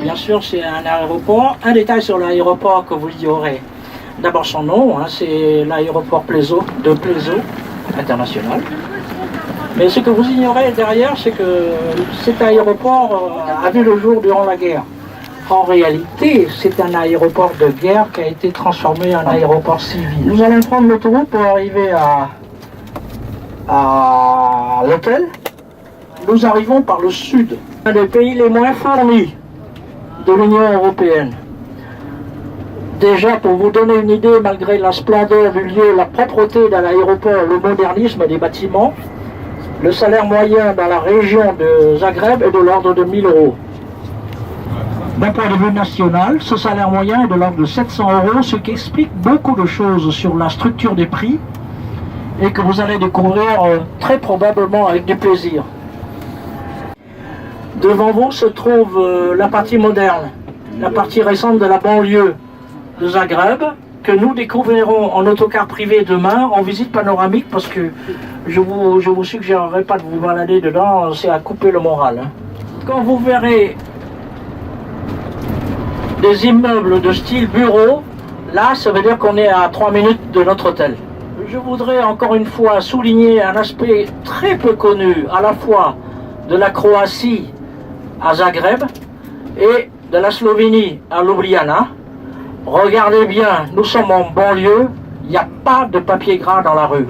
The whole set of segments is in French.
bien sûr, c'est un aéroport. Un détail sur l'aéroport que vous ignorez. D'abord son nom, hein, c'est l'aéroport de Plaiseau international. Mais ce que vous ignorez derrière, c'est que cet aéroport a vu le jour durant la guerre. En réalité, c'est un aéroport de guerre qui a été transformé en aéroport civil. Nous allons prendre l'autoroute pour arriver à l'hôtel. Nous arrivons par le sud, un des pays les moins fournis de l'Union européenne. Déjà, pour vous donner une idée, malgré la splendeur du lieu, la propreté de l'aéroport, le modernisme des bâtiments, le salaire moyen dans la région de Zagreb est de l'ordre de 1000 €. D'un point de vue national, ce salaire moyen est de l'ordre de 700 €, ce qui explique beaucoup de choses sur la structure des prix et que vous allez découvrir très probablement avec du plaisir. Devant vous se trouve la partie moderne, la partie récente de la banlieue de Zagreb, que nous découvrirons en autocar privé demain, en visite panoramique, parce que je vous suggérerai pas de vous balader dedans, c'est à couper le moral. Hein. Quand vous verrez des immeubles de style bureau, là, ça veut dire qu'on est à 3 minutes de notre hôtel. Je voudrais encore une fois souligner un aspect très peu connu, à la fois de la Croatie à Zagreb et de la Slovénie à Ljubljana. Regardez bien, nous sommes en banlieue, il n'y a pas de papier gras dans la rue.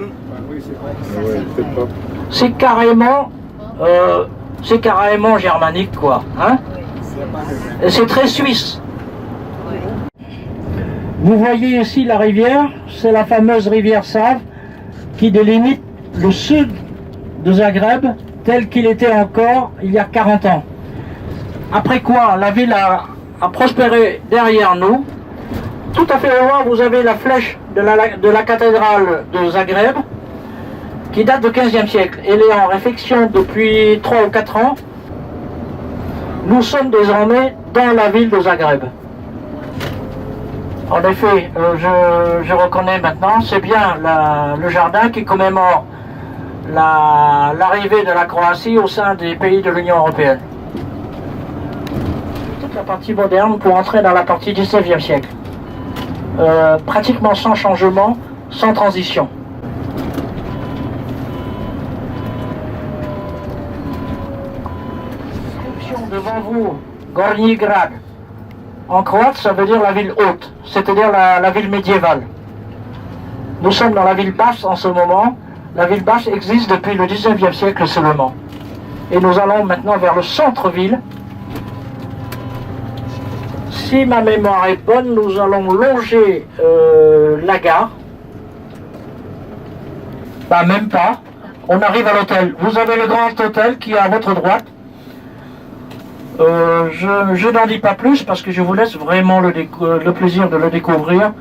C'est carrément germanique, quoi. Hein? Et c'est très suisse. Vous voyez ici la rivière, c'est la fameuse rivière Save qui délimite le sud de Zagreb tel qu'il était encore il y a 40 ans. Après quoi, la ville a prospéré derrière nous. Tout à fait au loin, vous avez la flèche de la cathédrale de Zagreb qui date du XVe siècle. Elle est en réfection depuis 3 ou 4 ans. Nous sommes désormais dans la ville de Zagreb. En effet, je reconnais maintenant, c'est bien le jardin qui commémore l'arrivée de la Croatie au sein des pays de l'Union européenne. Toute la partie moderne pour entrer dans la partie du XIXe siècle. Pratiquement sans changement, sans transition. Inscription devant vous, Gornji Grad. En croate, ça veut dire la ville haute, c'est-à-dire la ville médiévale. Nous sommes dans la ville basse en ce moment. La ville basse existe depuis le XIXe siècle seulement. Et nous allons maintenant vers le centre-ville. Si ma mémoire est bonne, nous allons longer la gare. Bah, même pas. On arrive à l'hôtel. Vous avez le grand hôtel qui est à votre droite. Je n'en dis pas plus parce que je vous laisse vraiment le plaisir de le découvrir.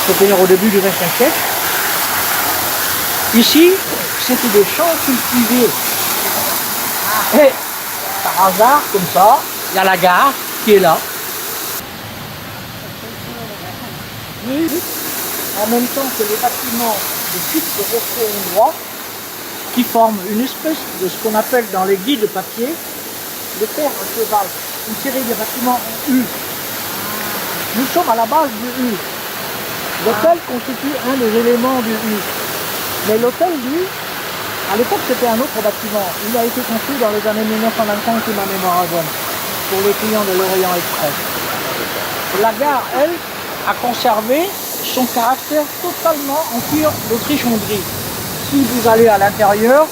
C'est-à-dire au début du XXe siècle. Ici, c'était des champs cultivés. Et par hasard, comme ça, il y a la gare qui est là. En même temps que les bâtiments de type de restaurant droit qui forment une espèce de ce qu'on appelle dans les guides de papier de terre à cheval, une série de bâtiments en U. Nous sommes à la base du U. L'hôtel constitue un des éléments du U. Mais l'hôtel, lui, à l'époque, c'était un autre bâtiment. Il a été construit dans les années 1925, si ma mémoire est bonne, pour les clients de l'Orient Express. La gare, elle, a conservé son caractère totalement en cuir d'Autriche-Hongrie. Si vous allez à l'intérieur,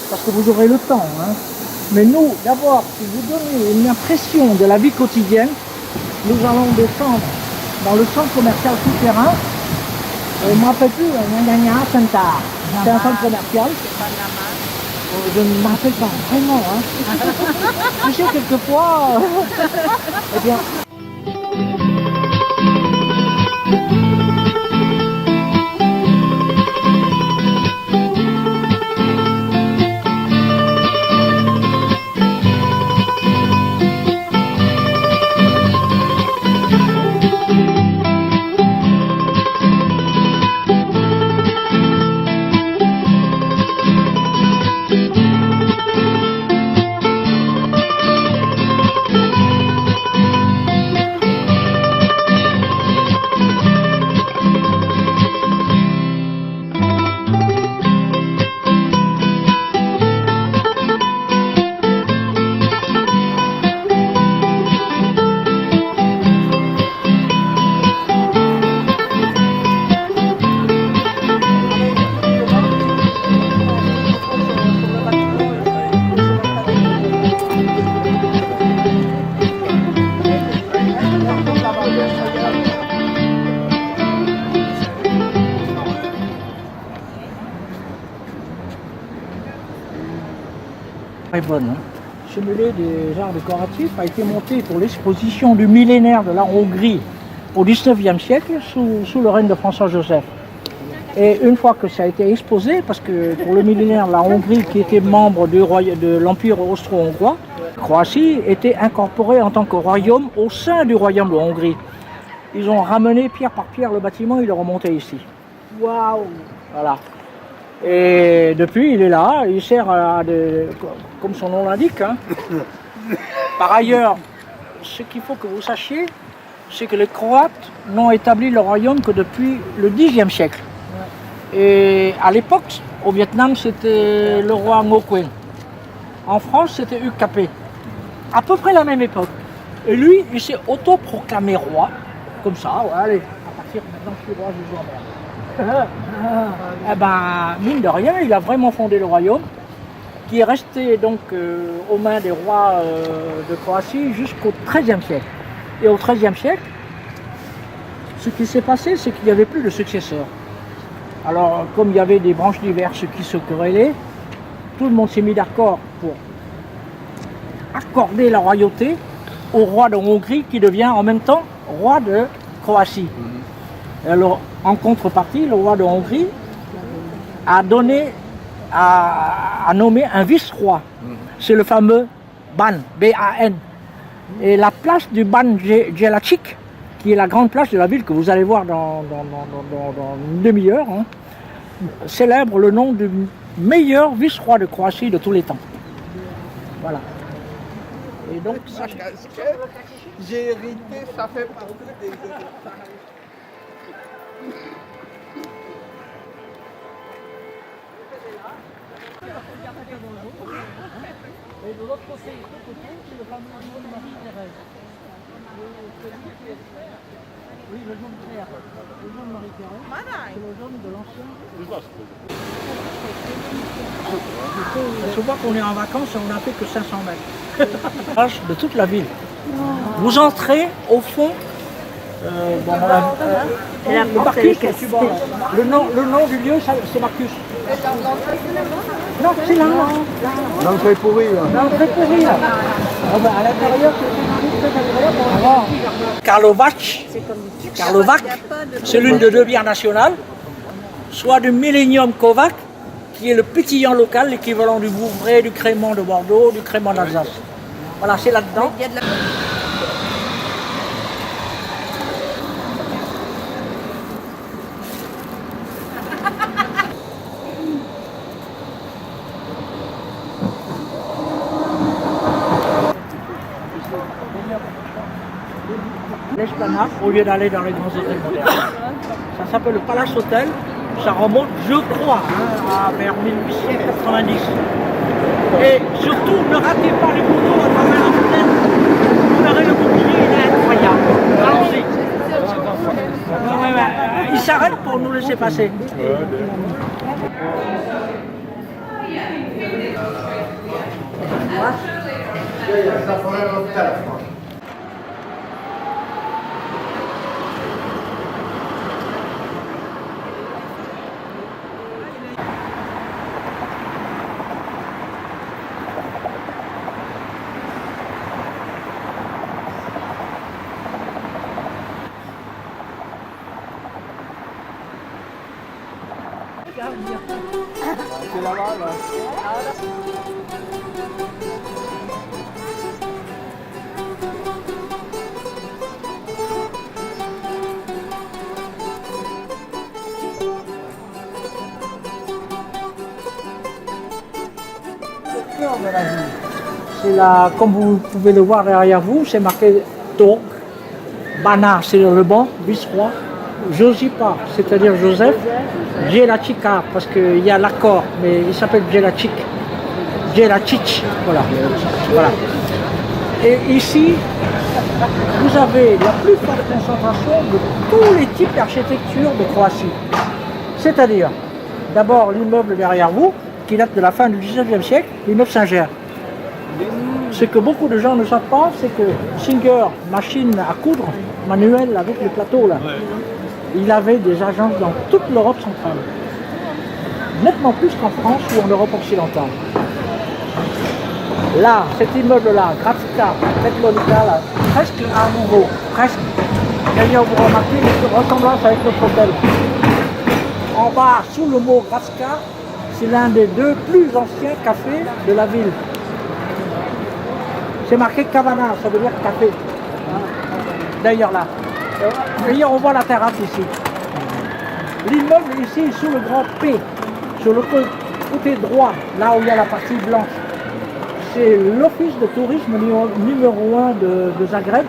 parce que vous aurez le temps, hein, mais nous, d'abord, si vous donnez une impression de la vie quotidienne, nous allons descendre dans le centre commercial souterrain. Je ne me rappelle plus, Center. C'est un centre commercial. Je ne m'en rappelle pas vraiment. Hein. Je sais quelquefois. Eh bien. Très bonne. Hein. Ce musée des arts décoratifs a été monté pour l'exposition du millénaire de la Hongrie au XIXe siècle sous le règne de François-Joseph. Et une fois que ça a été exposé, parce que pour le millénaire, la Hongrie qui était membre de l'Empire austro-hongrois, Croatie était incorporée en tant que royaume au sein du royaume de Hongrie. Ils ont ramené pierre par pierre le bâtiment, ils l'ont remonté ici. Waouh! Voilà. Et depuis, il est là, il sert comme son nom l'indique. Hein. Par ailleurs, ce qu'il faut que vous sachiez, c'est que les Croates n'ont établi le royaume que depuis le Xe siècle. Et à l'époque, au Vietnam, c'était le roi Ngo Quyen. En France, c'était Hugues Capet. À peu près la même époque. Et lui, il s'est autoproclamé roi, comme ça, ouais, allez, à partir de maintenant, je suis roi, je vous emmerde. Eh ben, mine de rien, il a vraiment fondé le royaume, qui est resté donc aux mains des rois de Croatie jusqu'au XIIIe siècle. Et au XIIIe siècle, ce qui s'est passé, c'est qu'il n'y avait plus de successeurs. Alors, comme il y avait des branches diverses qui se querellaient, tout le monde s'est mis d'accord pour accorder la royauté au roi de Hongrie, qui devient en même temps roi de Croatie. Alors, en contrepartie, le roi de Hongrie a nommé un vice-roi. C'est le fameux Ban, B-A-N. Et la place du Ban Jelačić, qui est la grande place de la ville que vous allez voir dans une demi-heure, hein, célèbre le nom du meilleur vice-roi de Croatie de tous les temps. Voilà. Et donc, ça, j'ai hérité, ça fait partie des... Et de l'autre côté, c'est le fameux nom de Marie-Thérèse. Oui, le jaune clair. Le jaune de Marie-Thérèse, c'est le jaune de l'ancien. Il faut voir qu'on est en vacances et on n'a fait que 500 mètres. De toute la ville. Vous entrez au fond. Le Marcus, le nom du lieu, c'est Marcus. Non, c'est là. L'entrée pourrie. L'entrée pourrie, là. À l'intérieur, c'est très agréable. Karlovac, c'est l'une de deux bières nationales, soit du Millennium Kovac, qui est le pétillant local, l'équivalent du Vouvray, du Crémant de Bordeaux, du Crémant d'Alsace. Voilà, c'est là-dedans. L'esplanade au lieu d'aller dans les grands hôtels modernes. Ça s'appelle le Palace Hotel. Ça remonte, je crois, hein, vers 1890. Et surtout, ne ratez pas les photos à travers la fenêtre. Vous verrez le bouclier, il est incroyable. Allons-y. Il s'arrête pour nous laisser passer. C'est là-bas, là. Le cœur de la ville. C'est là, comme vous pouvez le voir derrière vous, c'est marqué Torg. Bana, c'est le banc, Vice-Roi. Josipa, c'est-à-dire Joseph. Jelachica, parce qu'il y a l'accord, mais il s'appelle Jelachic. Jelachic, voilà. Voilà. Et ici, vous avez la plus forte concentration de tous les types d'architecture de Croatie. C'est-à-dire, d'abord l'immeuble derrière vous, qui date de la fin du XIXe siècle, l'immeuble Singer. Ce que beaucoup de gens ne savent pas, c'est que Singer, machine à coudre, manuelle avec les plateaux là, il avait des agences dans toute l'Europe centrale. Nettement plus qu'en France ou en Europe occidentale. Là, cet immeuble-là, Gradska, Petlonica, là, presque à nouveau, presque. D'ailleurs, vous remarquez une ressemblance avec notre hôtel. En bas, sous le mot Gradska, c'est l'un des deux plus anciens cafés de la ville. C'est marqué Kavana, ça veut dire café. D'ailleurs là. D'ailleurs, on voit la terrasse ici. L'immeuble ici, sous le grand P, sur le côté droit, là où il y a la partie blanche, c'est l'office de tourisme numéro 1 de Zagreb.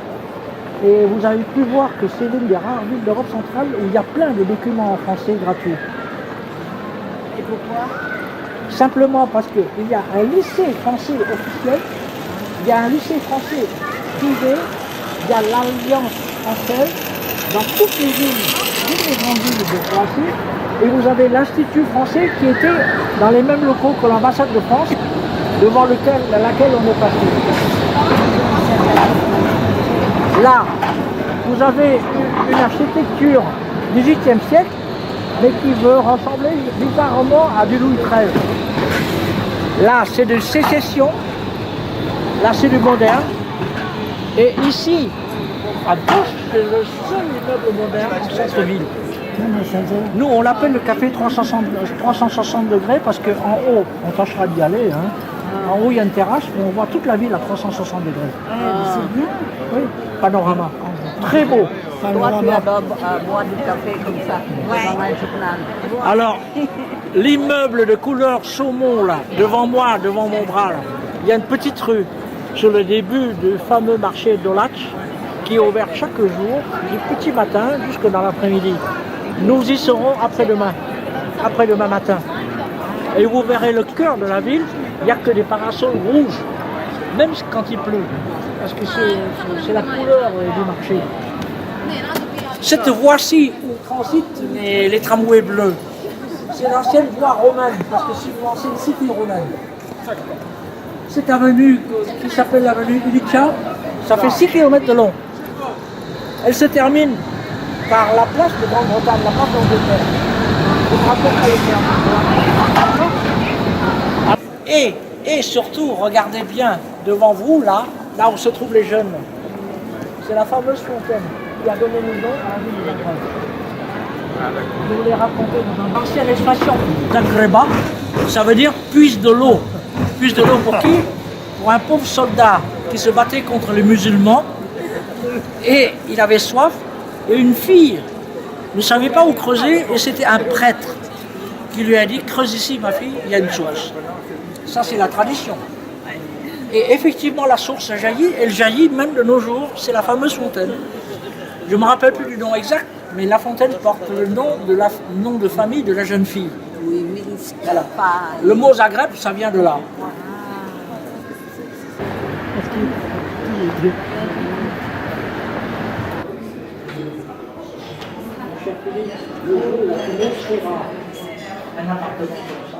Et vous avez pu voir que c'est l'une des rares villes d'Europe centrale où il y a plein de documents en français gratuits. Et pourquoi? Simplement parce qu'il y a un lycée français officiel, il y a un lycée français privé, il y a l'Alliance française dans toutes les grandes villes de Croatie, et vous avez l'Institut français qui était dans les mêmes locaux que l'ambassade de France, devant laquelle on est passé. Là, vous avez une architecture du XVIIIe siècle, mais qui veut ressembler bizarrement à du Louis XIII. Là, c'est de sécession, là, c'est du moderne, et ici, à gauche, c'est le seul immeuble moderne en centre-ville. Nous, on l'appelle le café 360 degrés parce qu'en haut, on tâchera d'y aller. Hein. En haut, il y a une terrasse, mais on voit toute la ville à 360 degrés. C'est bien. Oui, panorama. Très beau. Toi, tu adores boire du café comme ça. Dans un journal. Alors, l'immeuble de couleur saumon, là, devant moi, devant mon bras, là, il y a une petite rue sur le début du fameux marché d'Olac qui est ouvert chaque jour, du petit matin jusque dans l'après-midi. Nous y serons après-demain matin. Et vous verrez le cœur de la ville, il n'y a que des parasols rouges, même quand il pleut, parce que c'est la couleur du marché. Cette voie-ci où transitent les tramways bleus, c'est l'ancienne voie romaine, parce que c'est une ancienne cité romaine. Cette avenue qui s'appelle l'avenue Ulica, ça fait 6 km de long. Elle se termine par la place de Grande-Bretagne, la place d'Angleterre. Et surtout, regardez bien devant vous, là où se trouvent les jeunes. C'est la fameuse fontaine qui a donné le nom à la ville de Zagreb. Je vous l'ai raconté dans une ancienne expression. Zagreba, ça veut dire puise de l'eau. Puise de l'eau pour qui? Pour un pauvre soldat qui se battait contre les musulmans. Et il avait soif. Et une fille ne savait pas où creuser. Et c'était un prêtre qui lui a dit, creuse ici ma fille, il y a une source. Ça c'est la tradition. Et effectivement la source a jailli, elle jaillit même de nos jours, c'est la fameuse fontaine. Je ne me rappelle plus du nom exact, mais la fontaine porte le nom de famille de la jeune fille. Voilà. Le mot Zagreb, ça vient de là. Un appartement comme ça.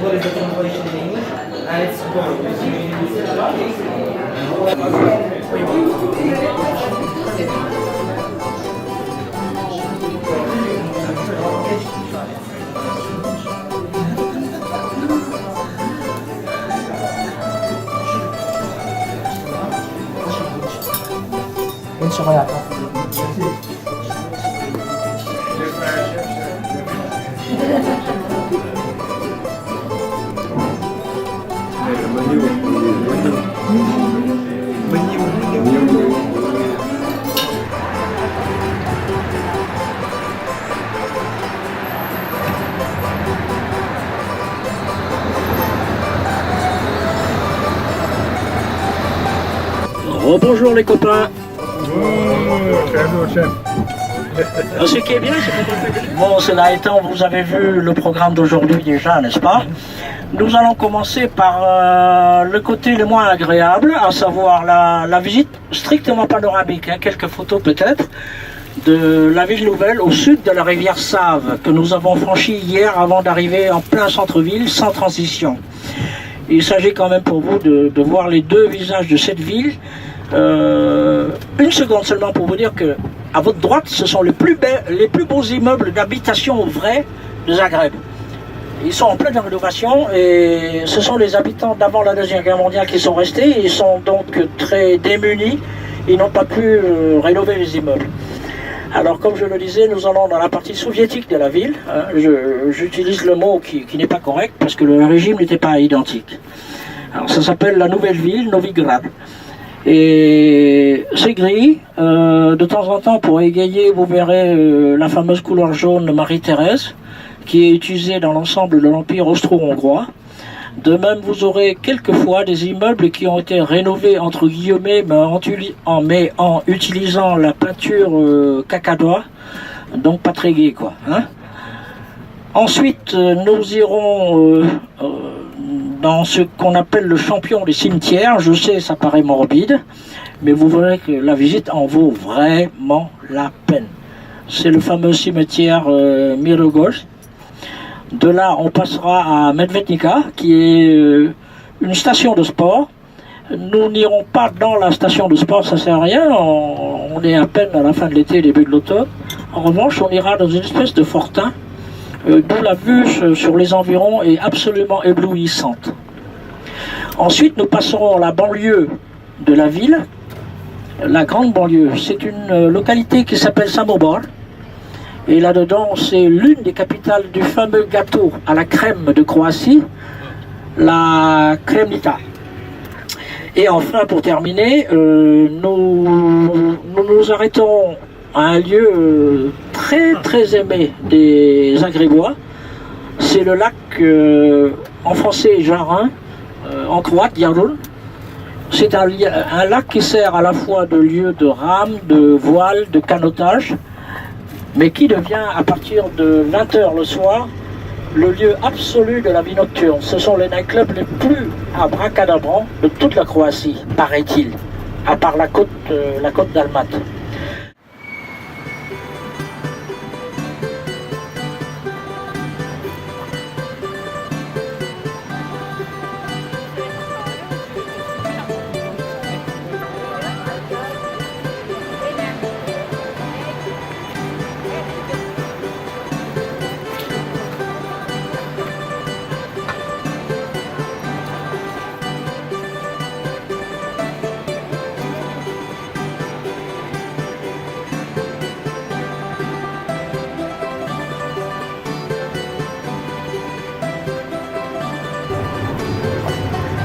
What is the translation in English? And it's Oh, bonjour les copains. Ce qui est bien, c'est que bon, cela étant, vous avez vu le programme d'aujourd'hui déjà, n'est-ce pas? Nous allons commencer par le côté le moins agréable, à savoir la visite strictement panoramique, hein, quelques photos peut-être, de la ville nouvelle au sud de la rivière Save, que nous avons franchie hier avant d'arriver en plein centre-ville, sans transition. Il s'agit quand même pour vous de voir les deux visages de cette ville. Une seconde seulement pour vous dire que à votre droite, ce sont les plus beaux immeubles d'habitation vrais de Zagreb. Ils sont en pleine rénovation et ce sont les habitants d'avant la Deuxième Guerre mondiale qui sont restés. Ils sont donc très démunis. Ils n'ont pas pu rénover les immeubles. Alors comme je le disais, nous allons dans la partie soviétique de la ville. Hein, j'utilise le mot qui n'est pas correct parce que le régime n'était pas identique. Alors ça s'appelle la nouvelle ville, Novigrad. Et c'est gris, de temps en temps pour égayer vous verrez la fameuse couleur jaune de Marie-Thérèse qui est utilisée dans l'ensemble de l'Empire austro-hongrois. De même vous aurez quelquefois des immeubles qui ont été rénovés entre guillemets mais en utilisant la peinture cacadois, donc pas très gai quoi. Hein. Ensuite nous irons dans ce qu'on appelle le champion des cimetières. Je sais, ça paraît morbide, mais vous verrez que la visite en vaut vraiment la peine. C'est le fameux cimetière Mirogoj. De là, on passera à Medvednica, qui est une station de sport. Nous n'irons pas dans la station de sport, ça sert à rien. On est à peine à la fin de l'été, début de l'automne. En revanche, on ira dans une espèce de fortin, d'où la vue sur les environs est absolument éblouissante. Ensuite, nous passerons à la banlieue de la ville, la grande banlieue. C'est une localité qui s'appelle Samobor. Et là-dedans, c'est l'une des capitales du fameux gâteau à la crème de Croatie, la Kremnica. Et enfin, pour terminer, nous nous arrêterons à un lieu très aimé des Zagrébois. C'est le lac, en français, Jarin, en croate, Jarun. C'est un lac qui sert à la fois de lieu de rame, de voile, de canotage, mais qui devient, à partir de 20h le soir, le lieu absolu de la vie nocturne. Ce sont les nightclubs les plus abracadabrants de toute la Croatie, paraît-il, à part la côte d'Almat.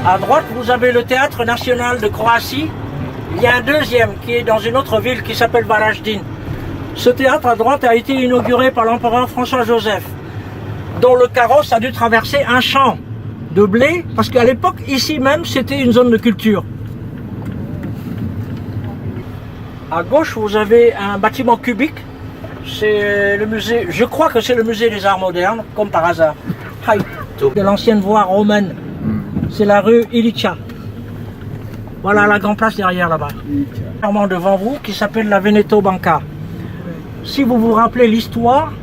À droite, vous avez le Théâtre National de Croatie. Il y a un deuxième qui est dans une autre ville qui s'appelle Varaždin. Ce théâtre à droite a été inauguré par l'empereur François-Joseph, dont le carrosse a dû traverser un champ de blé, parce qu'à l'époque, ici même, c'était une zone de culture. À gauche, vous avez un bâtiment cubique. C'est le musée, je crois que c'est le musée des arts modernes, comme par hasard. De l'ancienne voie romaine. C'est la rue Ilicha. Voilà la grande place derrière là-bas. Devant vous, qui s'appelle la Veneto Banca. si vous vous rappelez l'histoire,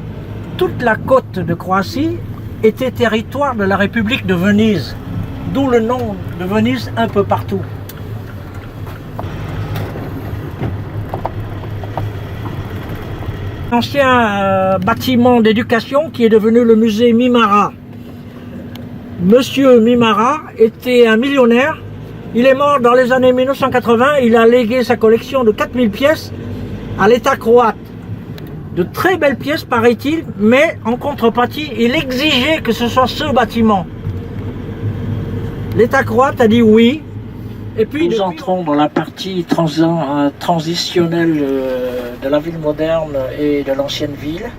toute la côte de Croatie était territoire de la République de Venise, d'où le nom de Venise un peu partout. Ancien bâtiment d'éducation qui est devenu le musée Mimara. Monsieur Mimara était un millionnaire. Il est mort dans les années 1980. Il a légué sa collection de 4000 pièces à l'État croate. De très belles pièces, paraît-il, mais en contrepartie, il exigeait que ce soit ce bâtiment. L'État croate a dit oui. Et puis nous entrons dans la partie transitionnelle de la ville moderne et de l'ancienne ville.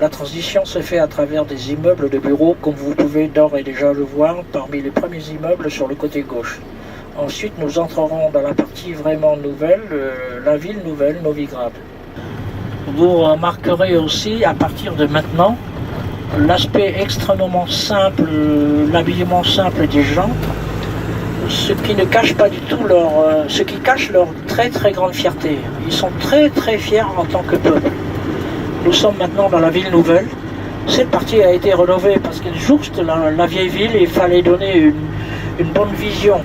La transition se fait à travers des immeubles de bureaux, comme vous pouvez d'ores et déjà le voir, parmi les premiers immeubles sur le côté gauche. Ensuite, nous entrerons dans la partie vraiment nouvelle, la ville nouvelle, Novigrad. Vous remarquerez aussi, à partir de maintenant, l'aspect extrêmement simple, l'habillement simple des gens, ce qui ne cache pas du tout ce qui cache leur très très grande fierté. Ils sont très très fiers en tant que peuple. Nous sommes maintenant dans la ville nouvelle. Cette partie a été rénovée parce qu'elle jouxte la vieille ville et il fallait donner une bonne vision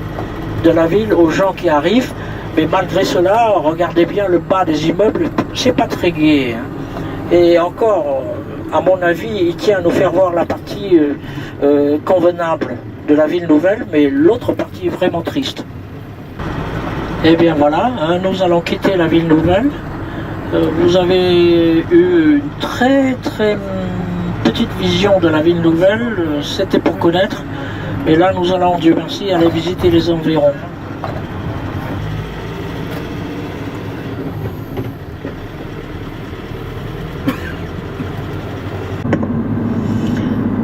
de la ville aux gens qui arrivent. Mais malgré cela, regardez bien le bas des immeubles, c'est pas très gai. Hein. Et encore, à mon avis, il tient à nous faire voir la partie convenable de la ville nouvelle, mais l'autre partie est vraiment triste. Et bien voilà, hein, nous allons quitter la ville nouvelle. Vous avez eu une très très petite vision de la ville nouvelle, c'était pour connaître. Et là, nous allons, Dieu merci, aller visiter les environs.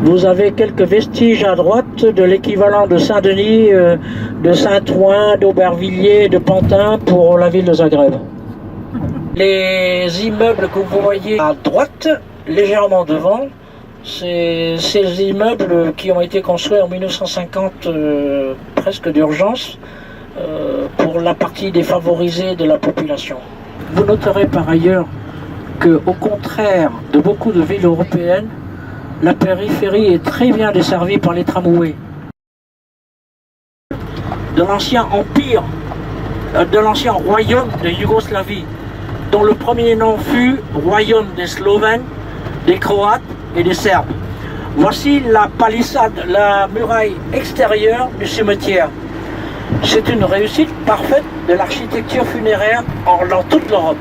Vous avez quelques vestiges à droite de l'équivalent de Saint-Denis, de Saint-Ouen, d'Aubervilliers, de Pantin pour la ville de Zagreb. Les immeubles que vous voyez à droite, légèrement devant, c'est ces immeubles qui ont été construits en 1950 presque d'urgence pour la partie défavorisée de la population. Vous noterez par ailleurs qu'au contraire de beaucoup de villes européennes, la périphérie est très bien desservie par les tramways. De l'ancien empire, de l'ancien royaume de Yougoslavie, dont le premier nom fut Royaume des Slovènes, des Croates et des Serbes. Voici la palissade, la muraille extérieure du cimetière. C'est une réussite parfaite de l'architecture funéraire dans toute l'Europe.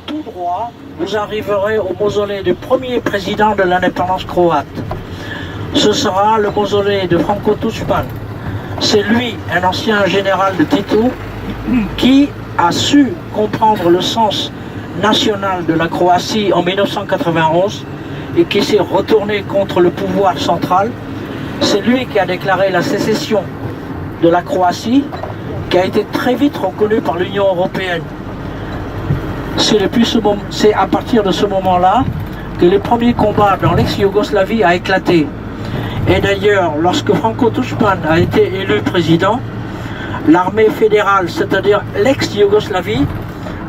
Tout droit, vous arriverez au mausolée du premier président de l'indépendance croate. Ce sera le mausolée de Franjo Tuđman. C'est lui, un ancien général de Tito, qui a su comprendre le sens national de la Croatie en 1991 et qui s'est retourné contre le pouvoir central. C'est lui qui a déclaré la sécession de la Croatie, qui a été très vite reconnue par l'Union européenne. C'est à partir de ce moment-là que les premiers combats dans l'ex-Yougoslavie a éclaté. Et d'ailleurs, lorsque Franjo Tuđman a été élu président, l'armée fédérale, c'est-à-dire l'ex-Yougoslavie,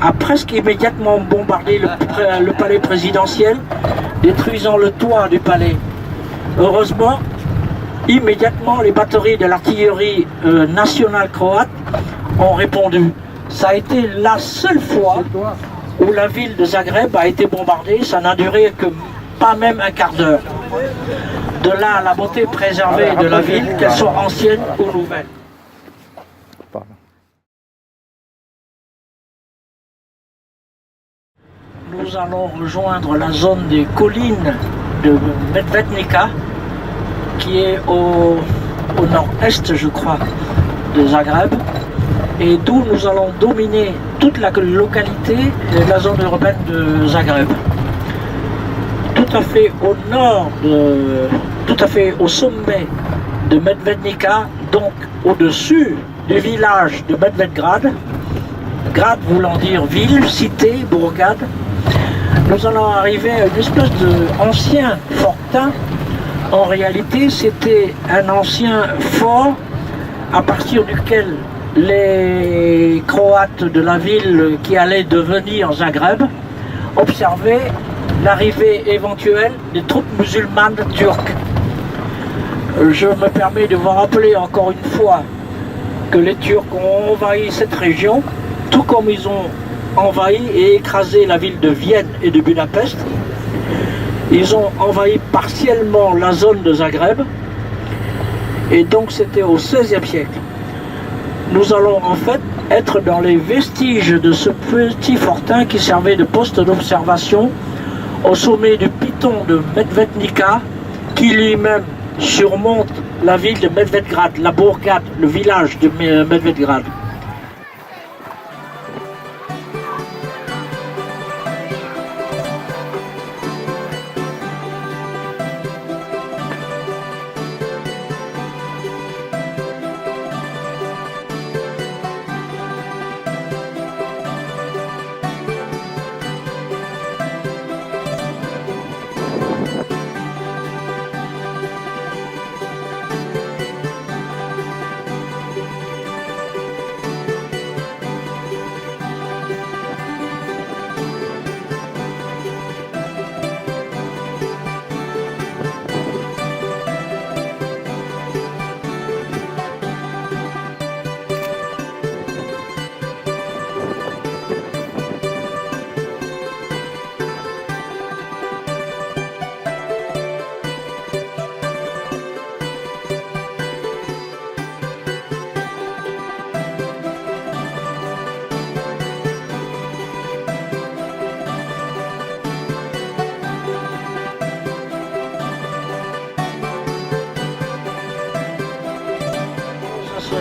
a presque immédiatement bombardé le palais présidentiel, détruisant le toit du palais. Heureusement, immédiatement, les batteries de l'artillerie nationale croate ont répondu. Ça a été la seule fois où la ville de Zagreb a été bombardée. Ça n'a duré que pas même un quart d'heure. De là la beauté préservée de la ville, qu'elle soit ancienne ou nouvelle. Nous allons rejoindre la zone des collines de Medvednica, qui est au nord-est, je crois, de Zagreb, et d'où nous allons dominer toute la localité de la zone urbaine de Zagreb. Tout à fait au nord, tout à fait au sommet de Medvednica, donc au-dessus du village de Medvedgrad, Grad voulant dire ville, cité, bourgade, nous allons arriver à une espèce d'ancien fortin. En réalité, c'était un ancien fort à partir duquel les Croates de la ville qui allaient devenir Zagreb observaient l'arrivée éventuelle des troupes musulmanes turques. Je me permets de vous rappeler encore une fois que les Turcs ont envahi cette région, tout comme ils ont envahi et écrasé la ville de Vienne et de Budapest. Ils ont envahi partiellement la zone de Zagreb, et donc c'était au XVIe siècle. Nous allons en fait être dans les vestiges de ce petit fortin qui servait de poste d'observation au sommet du piton de Medvednica, qui lui-même surmonte la ville de Medvedgrad, la bourgade, le village de Medvedgrad.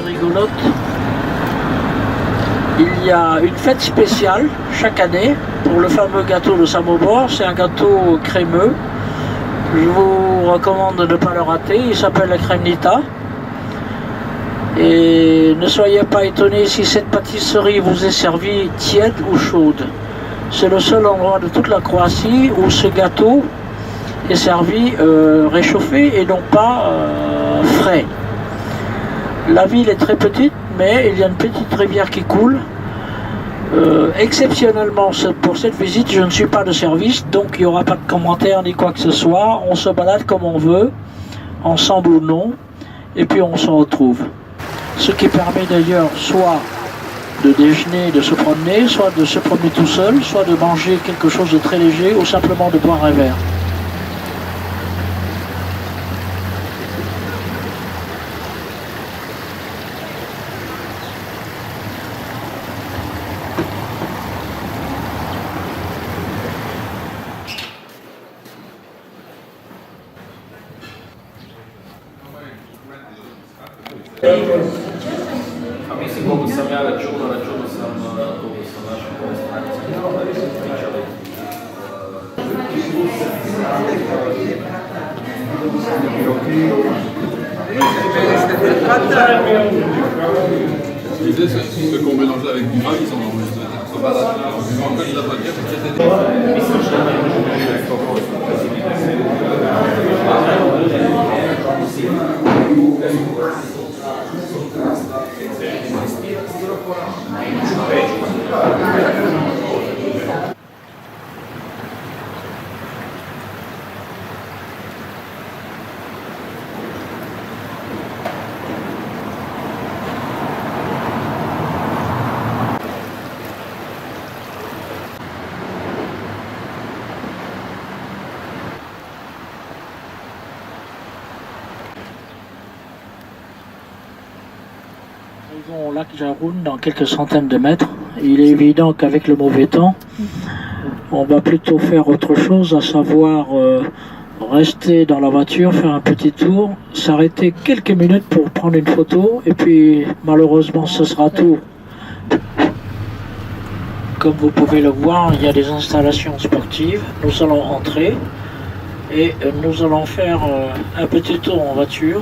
Rigolote. Il y a une fête spéciale chaque année pour le fameux gâteau de Samobor. C'est un gâteau crémeux. Je vous recommande de ne pas le rater. Il s'appelle la Kremnita. Et ne soyez pas étonnés si cette pâtisserie vous est servie tiède ou chaude. C'est le seul endroit de toute la Croatie où ce gâteau est servi réchauffé et non pas frais. La ville est très petite, mais il y a une petite rivière qui coule. Exceptionnellement, pour cette visite, je ne suis pas de service, donc il n'y aura pas de commentaires ni quoi que ce soit. On se balade comme on veut, ensemble ou non, et puis on se retrouve. Ce qui permet d'ailleurs soit de déjeuner, de se promener, soit de se promener tout seul, soit de manger quelque chose de très léger, ou simplement de boire un verre. A mislim koliko sam ja računao sam koliko sam našim konstrukcijama pričali. L'idée, c'est ceux qu'on mélangeait avec du vin, ils en enregistrent. C'est pas là, on ne l'a pas dit, c'était des... arrivons au lac Jaroun dans quelques centaines de mètres. Il est évident qu'avec le mauvais temps, on va plutôt faire autre chose, à savoir rester dans la voiture, faire un petit tour, s'arrêter quelques minutes pour prendre une photo, et puis malheureusement ce sera tout. Comme vous pouvez le voir, il y a des installations sportives. Nous allons entrer et nous allons faire un petit tour en voiture,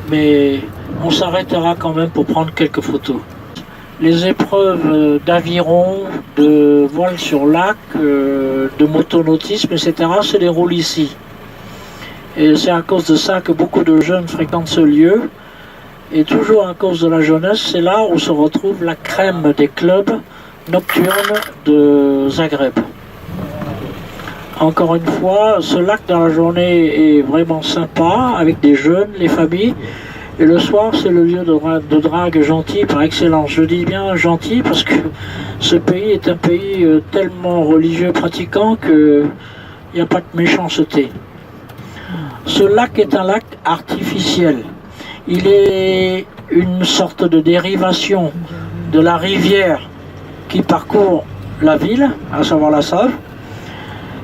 mais on s'arrêtera quand même pour prendre quelques photos. Les épreuves d'aviron, de voile sur lac, de motonautisme, etc. se déroulent ici. Et c'est à cause de ça que beaucoup de jeunes fréquentent ce lieu. Et toujours à cause de la jeunesse, c'est là où se retrouve la crème des clubs nocturnes de Zagreb. Encore une fois, ce lac dans la journée est vraiment sympa, avec des jeunes, les familles. Et le soir, c'est le lieu de drague gentil par excellence. Je dis bien gentil parce que ce pays est un pays tellement religieux pratiquant qu'il n'y a pas de méchanceté. Ce lac est un lac artificiel. Il est une sorte de dérivation de la rivière qui parcourt la ville, à savoir la Save.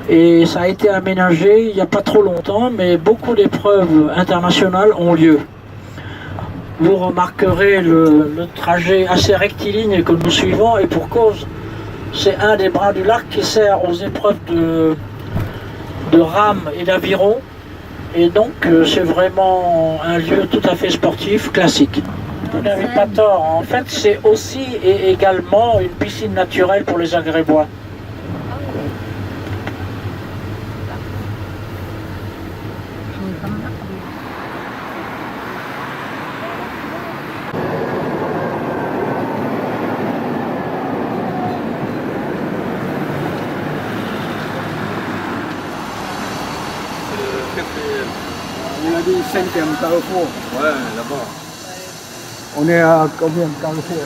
Et ça a été aménagé il n'y a pas trop longtemps, mais beaucoup d'épreuves internationales ont lieu. Vous remarquerez le trajet assez rectiligne que nous suivons, et pour cause, c'est un des bras du lac qui sert aux épreuves de rame et d'aviron. Et donc c'est vraiment un lieu tout à fait sportif, classique. Vous n'avez pas tort, en fait c'est aussi et également une piscine naturelle pour les Zagrébois. On a dit 5e carrefour. Ouais, là-bas. On est à combien de carrefour?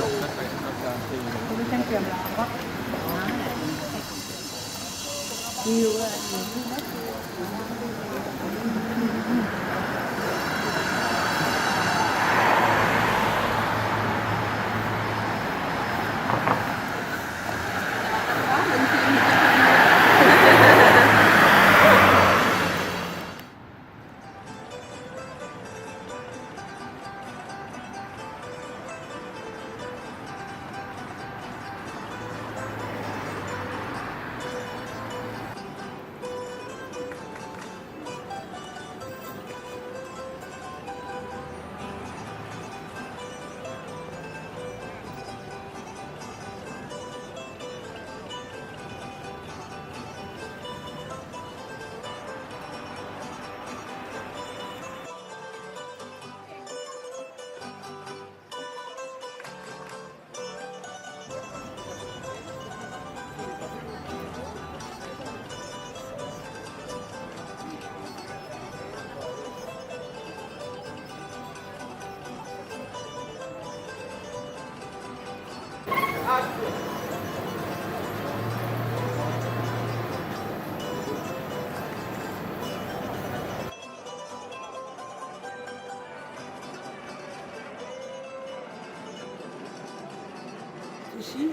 Ici,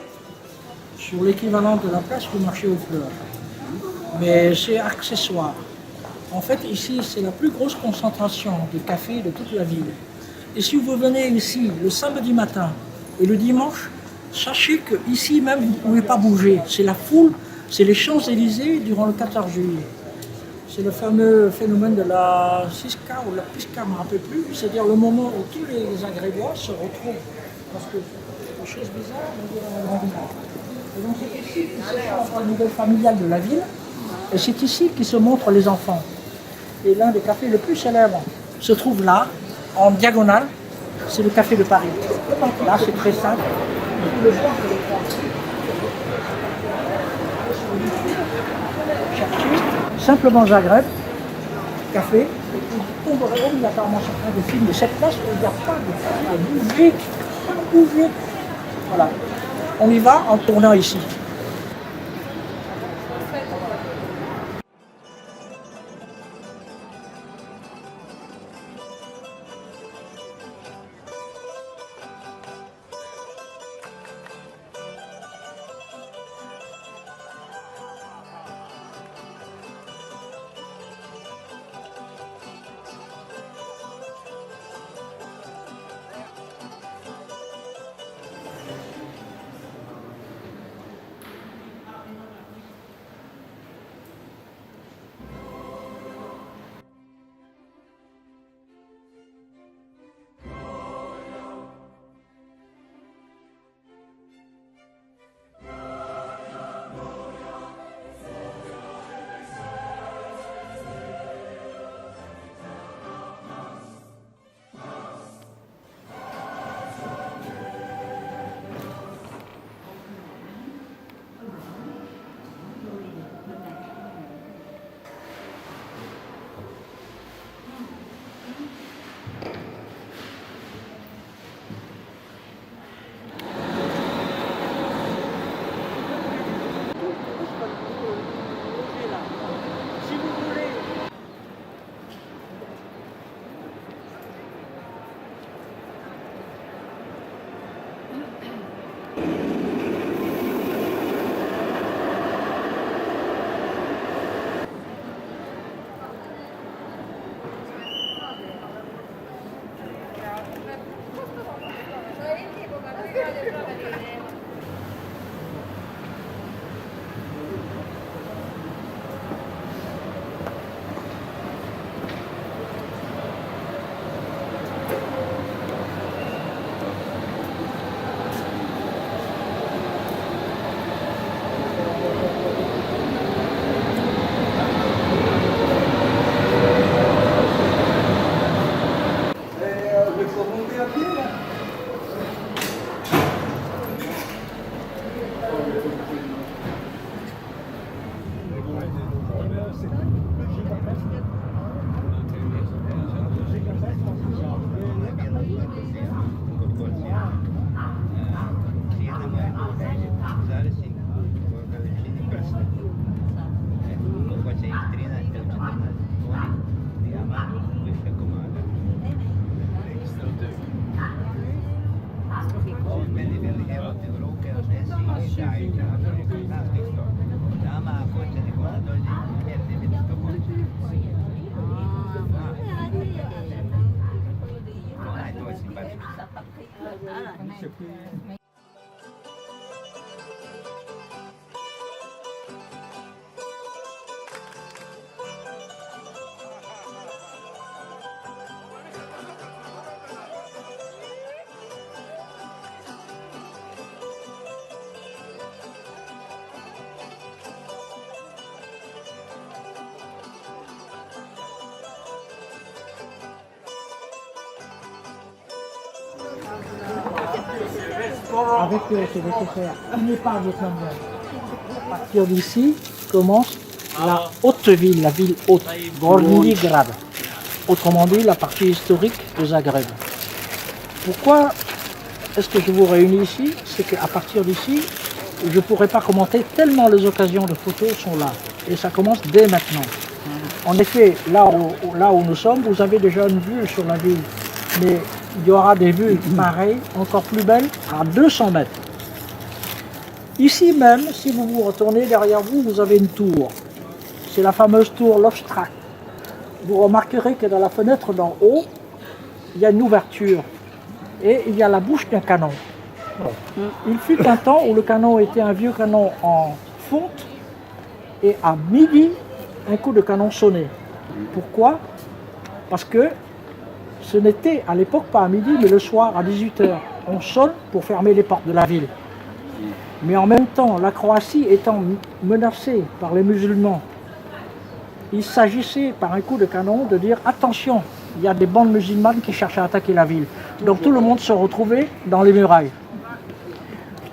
sur l'équivalent de la place du marché aux fleurs. Mais c'est accessoire. En fait, ici, c'est la plus grosse concentration de café de toute la ville. Et si vous venez ici le samedi matin et le dimanche, sachez qu'ici même, vous ne pouvez pas bouger. C'est la foule, c'est les Champs-Élysées durant le 14 juillet. C'est le fameux phénomène de la Siska ou la Pisca, je ne me rappelle plus. C'est-à-dire le moment où tous les Zagrébois se retrouvent. Parce que les choses bizarres, on dit dans la grande ville. Et donc c'est ici qui se change la nouvelle familiale de la ville. Et c'est ici qui se montrent les enfants. Et l'un des cafés les plus célèbres se trouve là, en diagonale. C'est le café de Paris. Là, c'est très simple. Cherchez simplement Zagreb, café, et vous tomberez obligatoirement sur un des films de cette place où il n'y a pas de café à bouger. Bouger. Voilà. On y va en tournant ici. Avec c'est nécessaire. Il n'est pas vietnamien. À partir d'ici commence la haute ville, la ville haute, Gornji Grad. Autrement dit, la partie historique de Zagreb. Pourquoi est-ce que je vous réunis ici? C'est qu'à partir d'ici, je ne pourrai pas commenter tellement les occasions de photos sont là. Et ça commence dès maintenant. En effet, là où nous sommes, vous avez déjà une vue sur la ville. Mais il y aura des vues pareilles, encore plus belles, à 200 mètres. Ici même, si vous vous retournez derrière vous, vous avez une tour. C'est la fameuse tour Lofstrak. Vous remarquerez que dans la fenêtre d'en haut, il y a une ouverture. Et il y a la bouche d'un canon. Il fut un temps où le canon était un vieux canon en fonte. Et à midi, un coup de canon sonnait. Pourquoi? Parce que ce n'était à l'époque pas à midi, mais le soir à 18h. On sonne pour fermer les portes de la ville. Mais en même temps, la Croatie étant menacée par les musulmans, il s'agissait par un coup de canon de dire attention, il y a des bandes musulmanes qui cherchent à attaquer la ville. Donc tout le monde se retrouvait dans les murailles.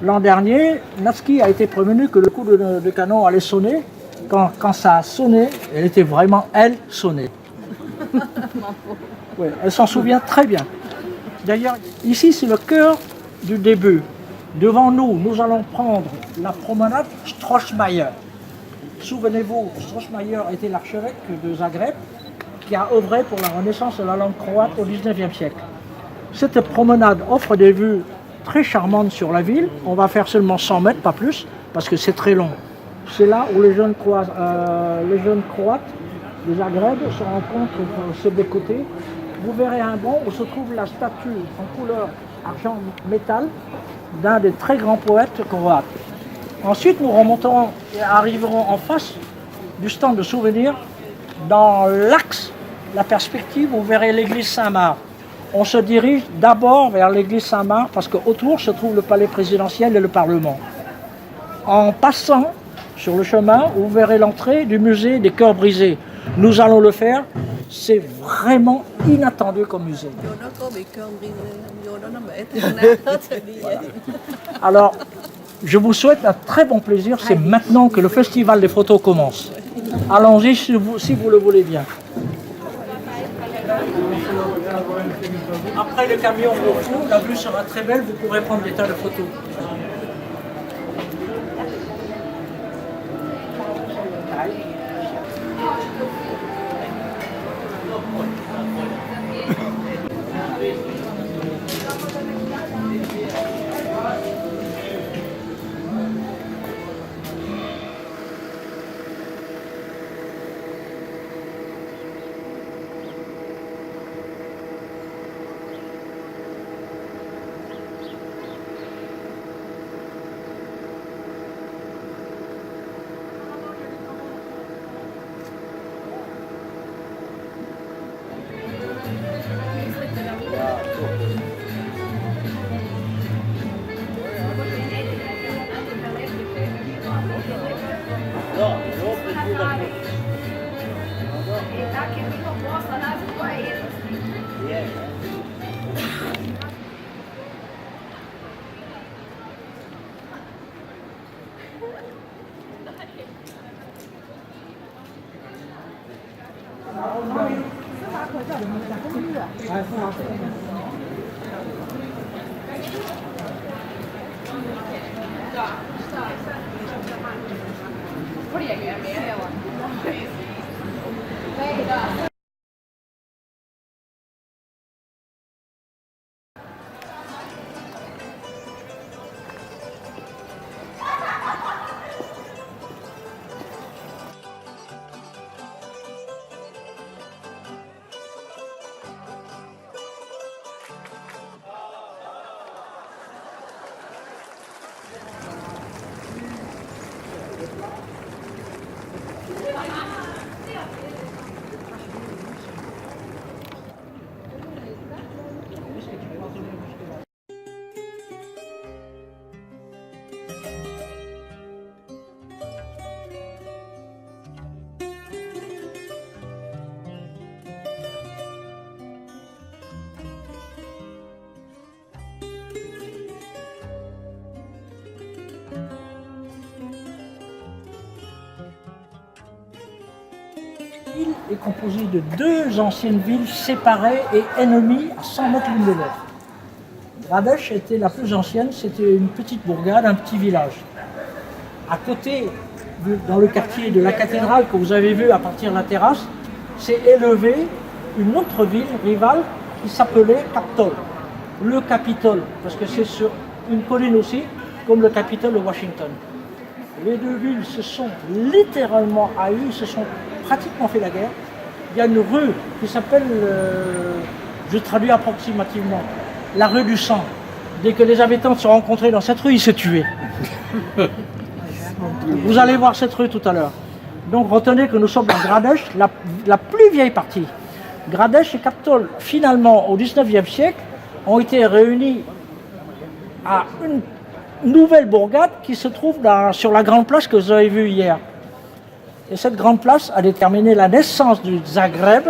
L'an dernier, Natski a été prévenu que le coup de canon allait sonner. Quand ça a sonné, elle était vraiment, elle, sonnée. Ouais, elle s'en souvient très bien. D'ailleurs, ici, c'est le cœur du début. Devant nous, nous allons prendre la promenade Strossmayer. Souvenez-vous, Strossmayer était l'archevêque de Zagreb qui a œuvré pour la renaissance de la langue croate au XIXe siècle. Cette promenade offre des vues très charmantes sur la ville. On va faire seulement 100 mètres, pas plus, parce que c'est très long. C'est là où les jeunes Croates de Zagreb se rencontrent sur des côtés. Vous verrez un banc où se trouve la statue en couleur argent-métal d'un des très grands poètes croates. Ensuite, nous remonterons et arriverons en face du stand de souvenirs. Dans l'axe, la perspective, vous verrez l'église Saint-Marc. On se dirige d'abord vers l'église Saint-Marc parce qu'autour se trouve le palais présidentiel et le Parlement. En passant sur le chemin, vous verrez l'entrée du musée des cœurs brisés. Nous allons le faire. C'est vraiment inattendu comme musée. Alors, je vous souhaite un très bon plaisir. C'est maintenant que le festival des photos commence. Allons-y si vous le voulez bien. Après le camion au fond, la vue sera très belle. Vous pourrez prendre des tas de photos. ville est composée de deux anciennes villes séparées et ennemies à 100 mètres l'une de l'autre. Gradec était la plus ancienne, c'était une petite bourgade, un petit village. À côté, dans le quartier de la cathédrale que vous avez vu à partir de la terrasse, s'est élevée une autre ville rivale qui s'appelait Capitole. Le Capitole, parce que c'est sur une colline aussi, comme le Capitole de Washington. Les deux villes se sont littéralement haïes, se sont pratiquement fait la guerre. Il y a une rue qui s'appelle, je traduis approximativement, la rue du sang. Dès que les habitants se rencontraient dans cette rue, ils se tuaient. Vous allez voir cette rue tout à l'heure. Donc retenez que nous sommes dans Gradec, la plus vieille partie. Gradec et Capitole, finalement, au XIXe siècle, ont été réunis à une nouvelle bourgade qui se trouve sur la grande place que vous avez vue hier. Et cette grande place a déterminé la naissance du Zagreb.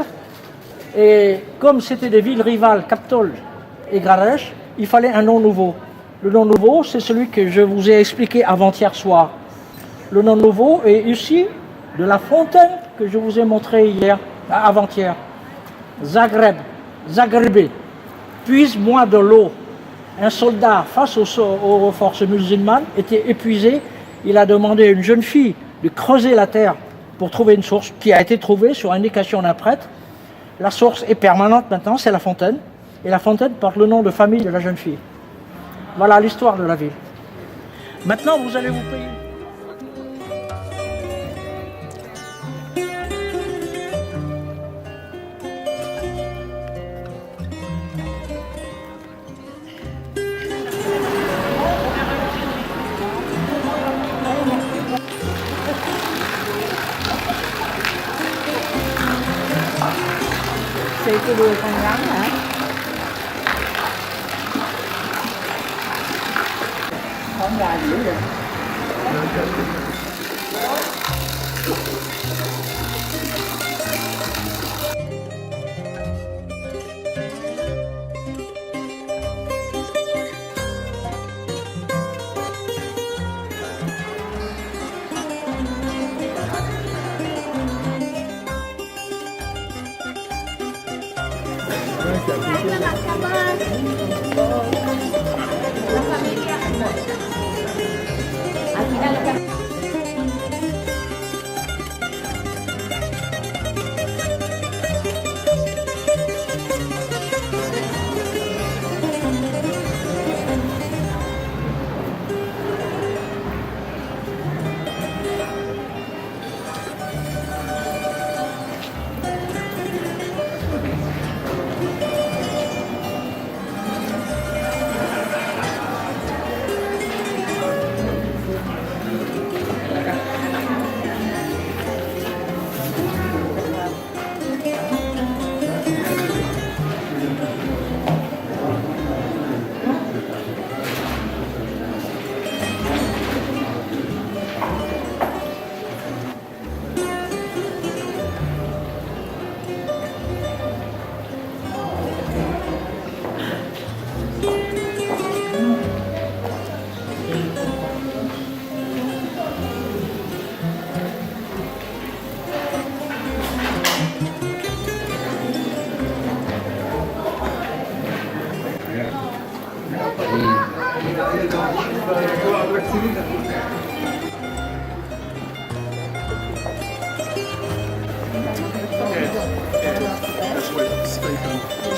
Et comme c'était des villes rivales, Capitole et Gradec, il fallait un nom nouveau. Le nom nouveau, c'est celui que je vous ai expliqué avant-hier soir. Le nom nouveau est ici de la fontaine que je vous ai montré hier, avant-hier. Zagreb, Zagrebé, puise-moi de l'eau. Un soldat, face aux forces musulmanes, était épuisé. Il a demandé à une jeune fille de creuser la terre pour trouver une source qui a été trouvée sur indication d'un prêtre. La source est permanente maintenant, c'est la fontaine. Et la fontaine porte le nom de famille de la jeune fille. Voilà l'histoire de la ville. Maintenant, vous allez vous payer. Xì cái đuôi con rắn hả? Con gà dữ vậy? This way, speak on.